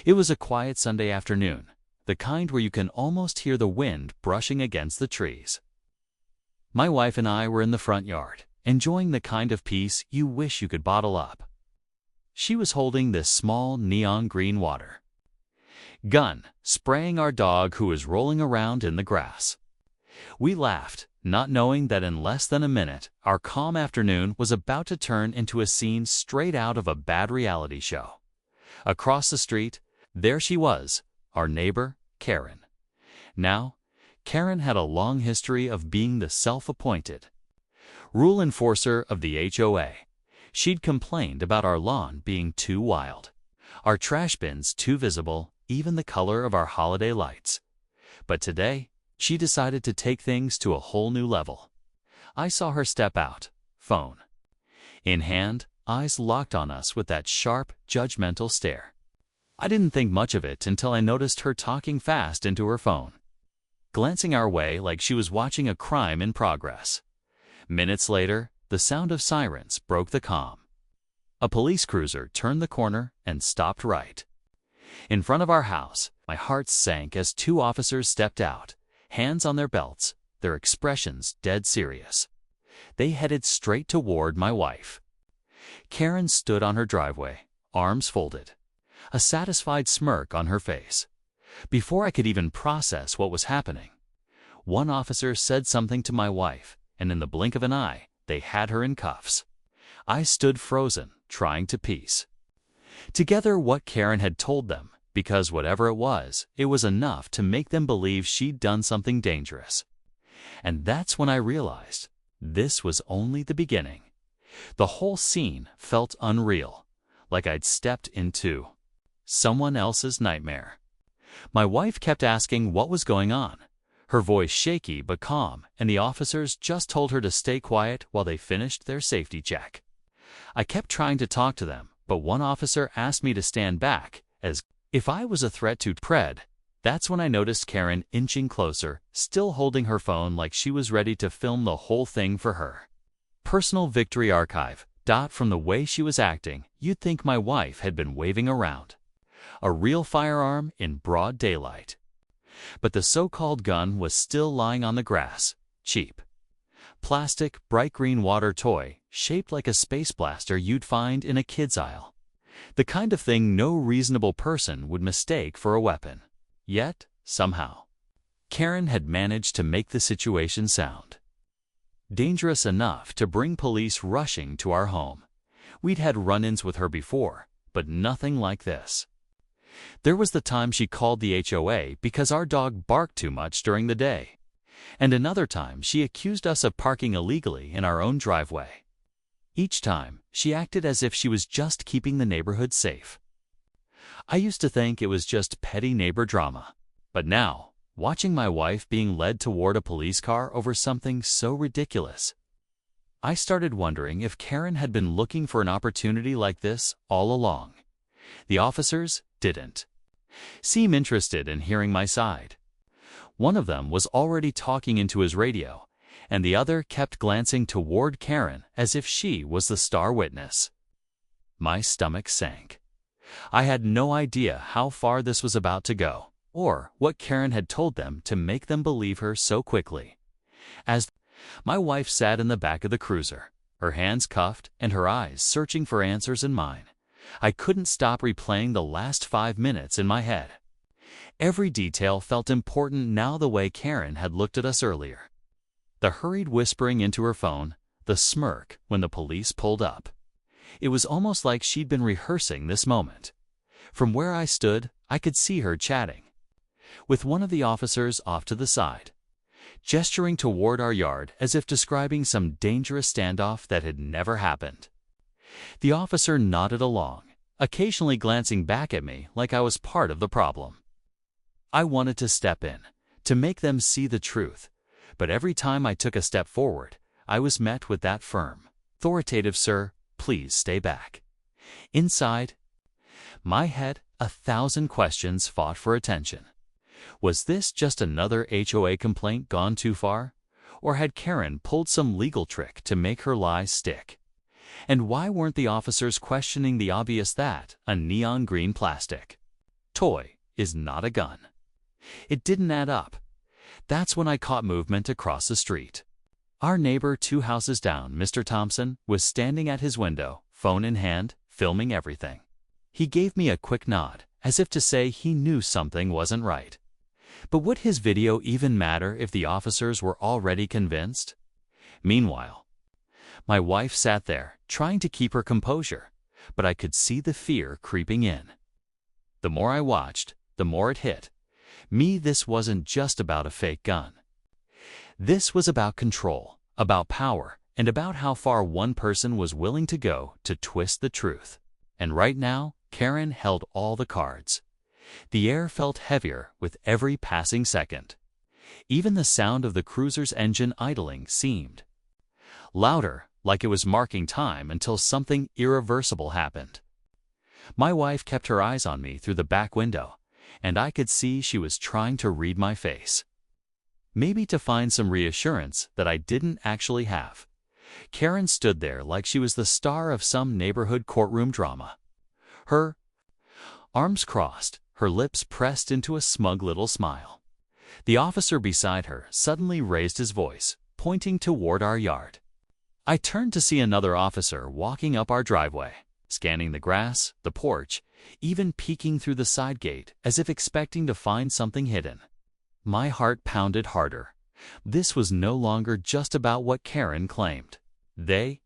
It was a quiet Sunday afternoon, the kind where you can almost hear the wind brushing against the trees. My wife and I were in the front yard, enjoying the kind of peace you wish you could bottle up. She was holding this small neon green water gun, spraying our dog who was rolling around in the grass. We laughed, not knowing that in less than a minute, our calm afternoon was about to turn into a scene straight out of a bad reality show. Across the street, there she was, our neighbor, Karen. Now, Karen had a long history of being the self-appointed rule enforcer of the HOA. She'd complained about our lawn being too wild, our trash bins too visible, even the color of our holiday lights. But today, she decided to take things to a whole new level. I saw her step out, phone in hand, eyes locked on us with that sharp, judgmental stare. I didn't think much of it until I noticed her talking fast into her phone, glancing our way like she was watching a crime in progress. Minutes later, the sound of sirens broke the calm. A police cruiser turned the corner and stopped right in front of our house. My heart sank as two officers stepped out, hands on their belts, their expressions dead serious. They headed straight toward my wife. Karen stood on her driveway, arms folded, a satisfied smirk on her face. Before I could even process what was happening, one officer said something to my wife, and in the blink of an eye, they had her in cuffs. I stood frozen, trying to piece together what Karen had told them, because whatever it was enough to make them believe she'd done something dangerous. And that's when I realized this was only the beginning. The whole scene felt unreal, like I'd stepped into someone else's nightmare. My wife kept asking what was going on, her voice shaky but calm, and the officers just told her to stay quiet while they finished their safety check. I kept trying to talk to them, but one officer asked me to stand back, as if I was a threat to Pred. That's when I noticed Karen inching closer, still holding her phone like she was ready to film the whole thing for her personal victory archive. From the way she was acting, you'd think my wife had been waving around a real firearm in broad daylight. But the so-called gun was still lying on the grass, cheap plastic, bright green water toy, shaped like a space blaster you'd find in a kid's aisle. The kind of thing no reasonable person would mistake for a weapon. Yet, somehow, Karen had managed to make the situation sound dangerous enough to bring police rushing to our home. We'd had run-ins with her before, but nothing like this. There was the time she called the HOA because our dog barked too much during the day, and another time she accused us of parking illegally in our own driveway. Each time, she acted as if she was just keeping the neighborhood safe. I used to think it was just petty neighbor drama, but now, watching my wife being led toward a police car over something so ridiculous, I started wondering if Karen had been looking for an opportunity like this all along. The officers didn't seem interested in hearing my side. One of them was already talking into his radio, and the other kept glancing toward Karen as if she was the star witness. My stomach sank. I had no idea how far this was about to go, or what Karen had told them to make them believe her so quickly. As my wife sat in the back of the cruiser, her hands cuffed and her eyes searching for answers in mine, I couldn't stop replaying the last 5 minutes in my head. Every detail felt important now, the way Karen had looked at us earlier, the hurried whispering into her phone, the smirk when the police pulled up. It was almost like she'd been rehearsing this moment. From where I stood, I could see her chatting with one of the officers off to the side, gesturing toward our yard as if describing some dangerous standoff that had never happened. The officer nodded along, occasionally glancing back at me like I was part of the problem. I wanted to step in, to make them see the truth, but every time I took a step forward, I was met with that firm, authoritative "Sir, please stay back." Inside my head, 1,000 questions fought for attention. Was this just another HOA complaint gone too far? Or had Karen pulled some legal trick to make her lies stick? And why weren't the officers questioning the obvious, that a neon green plastic toy is not a gun. It didn't add up. That's when I caught movement across the street. Our neighbor 2 houses down, Mr. Thompson, was standing at his window, phone in hand, filming everything. He gave me a quick nod, as if to say he knew something wasn't right. But would his video even matter if the officers were already convinced? Meanwhile, my wife sat there, trying to keep her composure, but I could see the fear creeping in. The more I watched, the more it hit me. This wasn't just about a fake gun. This was about control, about power, and about how far one person was willing to go to twist the truth. And right now, Karen held all the cards. The air felt heavier with every passing second. Even the sound of the cruiser's engine idling seemed louder, like it was marking time until something irreversible happened. My wife kept her eyes on me through the back window, and I could see she was trying to read my face. Maybe to find some reassurance that I didn't actually have. Karen stood there like she was the star of some neighborhood courtroom drama. Her arms crossed, her lips pressed into a smug little smile. The officer beside her suddenly raised his voice, pointing toward our yard. I turned to see another officer walking up our driveway, scanning the grass, the porch, even peeking through the side gate as if expecting to find something hidden. My heart pounded harder. This was no longer just about what Karen claimed. They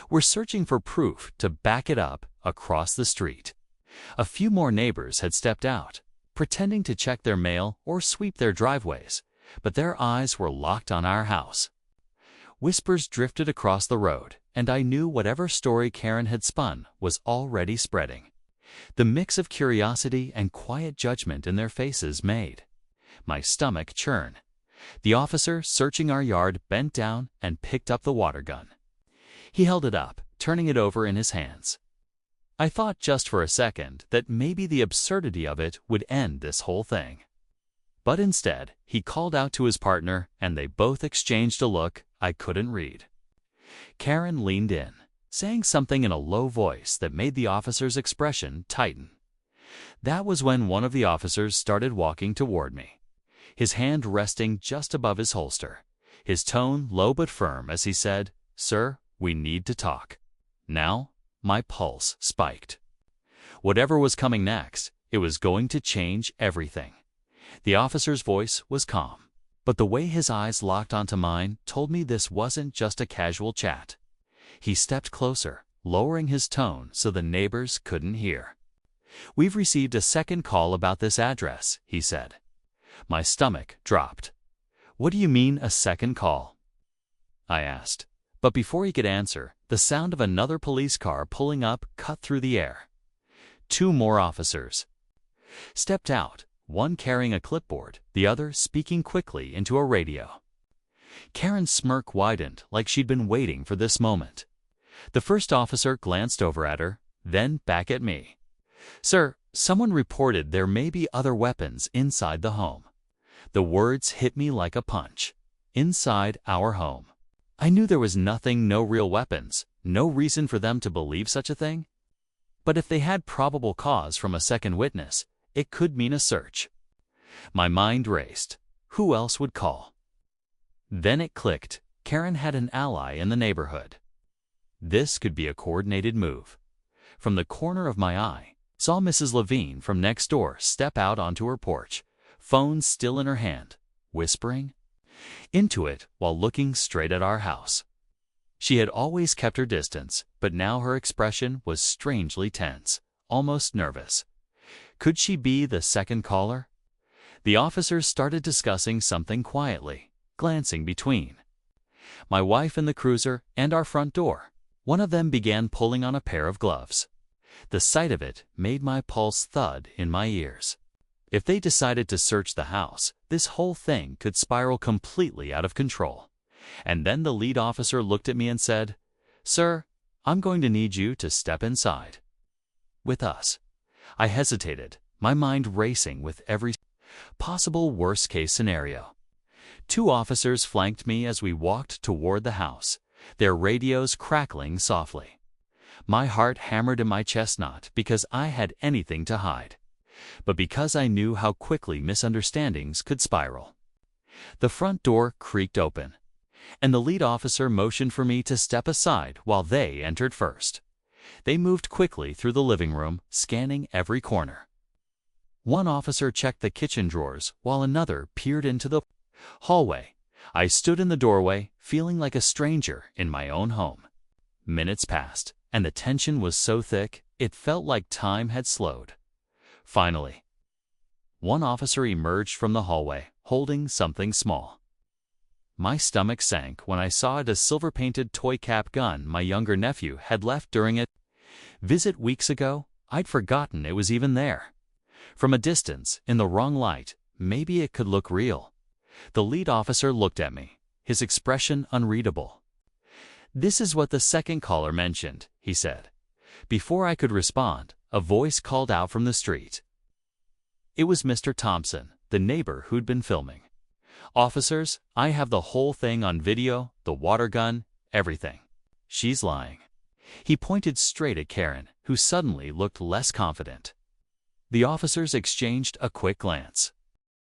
were searching for proof to back it up across the street. A few more neighbors had stepped out, pretending to check their mail or sweep their driveways, but their eyes were locked on our house. Whispers drifted across the road, and I knew whatever story Karen had spun was already spreading. The mix of curiosity and quiet judgment in their faces made my stomach churn. The officer searching our yard bent down and picked up the water gun. He held it up, turning it over in his hands. I thought just for a second that maybe the absurdity of it would end this whole thing. But instead, he called out to his partner, and they both exchanged a look I couldn't read. Karen leaned in, saying something in a low voice that made the officer's expression tighten. That was when one of the officers started walking toward me, his hand resting just above his holster, his tone low but firm as he said, "Sir, we need to talk." Now, my pulse spiked. Whatever was coming next, it was going to change everything. The officer's voice was calm, but the way his eyes locked onto mine told me this wasn't just a casual chat. He stepped closer, lowering his tone so the neighbors couldn't hear. "We've received a second call about this address," he said. My stomach dropped. "What do you mean, a second call?" I asked. But before he could answer, the sound of another police car pulling up cut through the air. 2 more officers stepped out, one carrying a clipboard, the other speaking quickly into a radio. Karen's smirk widened like she'd been waiting for this moment. The first officer glanced over at her, then back at me. "Sir, someone reported there may be other weapons inside the home." The words hit me like a punch. Inside our home. I knew there was nothing, no real weapons, no reason for them to believe such a thing. But if they had probable cause from a second witness, it could mean a search. My mind raced. Who else would call? Then it clicked. Karen had an ally in the neighborhood. This could be a coordinated move. From the corner of my eye, saw Mrs. Levine from next door step out onto her porch, phone still in her hand, whispering into it while looking straight at our house. She had always kept her distance, but now her expression was strangely tense, almost nervous. Could she be the second caller? The officers started discussing something quietly, glancing between my wife and the cruiser and our front door. One of them began pulling on a pair of gloves. The sight of it made my pulse thud in my ears. If they decided to search the house, this whole thing could spiral completely out of control. And then the lead officer looked at me and said, "Sir, I'm going to need you to step inside with us." I hesitated, my mind racing with every possible worst-case scenario. 2 officers flanked me as we walked toward the house, their radios crackling softly. My heart hammered in my chest, not because I had anything to hide, but because I knew how quickly misunderstandings could spiral. The front door creaked open, and the lead officer motioned for me to step aside while they entered first. They moved quickly through the living room, scanning every corner. One officer checked the kitchen drawers while another peered into the hallway. I stood in the doorway, feeling like a stranger in my own home. Minutes passed, and the tension was so thick, it felt like time had slowed. Finally, one officer emerged from the hallway, holding something small. My stomach sank when I saw it, a silver-painted toy cap gun my younger nephew had left during a visit weeks ago. I'd forgotten it was even there. From a distance, in the wrong light, maybe it could look real. The lead officer looked at me, his expression unreadable. "This is what the second caller mentioned," he said. Before I could respond, a voice called out from the street. It was Mr. Thompson, the neighbor who'd been filming. "Officers, I have the whole thing on video, the water gun, everything. She's lying." He pointed straight at Karen, who suddenly looked less confident. The officers exchanged a quick glance.